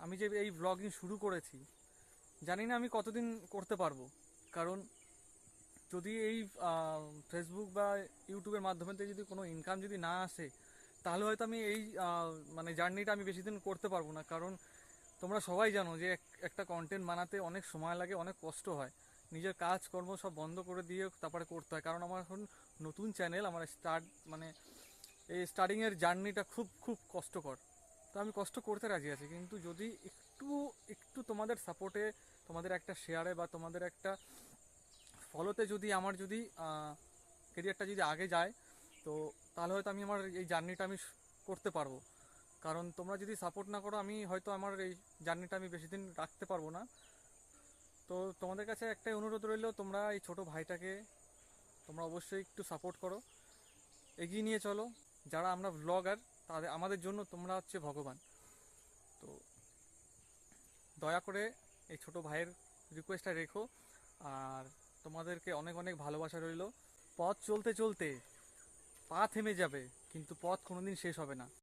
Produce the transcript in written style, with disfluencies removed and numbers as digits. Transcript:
আমি যে এই ব্লগিং শুরু করেছি, জানি না আমি কতদিন করতে পারবো। কারণ যদি এই ফেসবুক বা ইউটিউবের মাধ্যমে থেকে যদি কোনো ইনকাম যদি না আসে, তাহলে হয়তো আমি এই মানে জার্নিটা আমি বেশি দিন করতে পারবো না। কারণ তোমরা সবাই জানো যে একটা কন্টেন্ট বানাতে অনেক সময় লাগে, অনেক কষ্ট হয়। নিজের কাজকর্ম সব বন্ধ করে দিয়ে তারপরে করতে হয়। কারণ আমার এখন নতুন চ্যানেল, আমার মানে এই স্টার্টিংয়ের জার্নিটা খুব খুব কষ্টকর। তো আমি কষ্ট করতে রাজি আছি, কিন্তু যদি একটু একটু তোমাদের সাপোর্টে, তোমাদের একটা শেয়ারে বা তোমাদের একটা ফলোতে যদি আমার যদি কেরিয়ারটা যদি আগে যায়, তো তাহলে হয়তো আমি আমার এই জার্নিটা আমি করতে পারবো। কারণ তোমরা যদি সাপোর্ট না করো, আমি হয়তো আমার এই জার্নিটা আমি বেশি দিন রাখতে পারবো না। তো তোমাদের কাছে একটাই অনুরোধ রইল, তোমরা এই ছোট ভাইটাকে তোমরা অবশ্যই একটু সাপোর্ট করো, এগিয়ে নিয়ে চলো। যারা আমরা ব্লগার, তাদের আমাদের জন্য তোমরা হচ্ছে ভগবান। তো দয়া করে এই ছোট ভাইয়ের রিকোয়েস্টটা রেখো। আর তোমাদেরকে অনেক অনেক ভালোবাসা রইল। পথ চলতে চলতে পা থেমে যাবে, কিন্তু পথ কোনোদিন শেষ হবে না।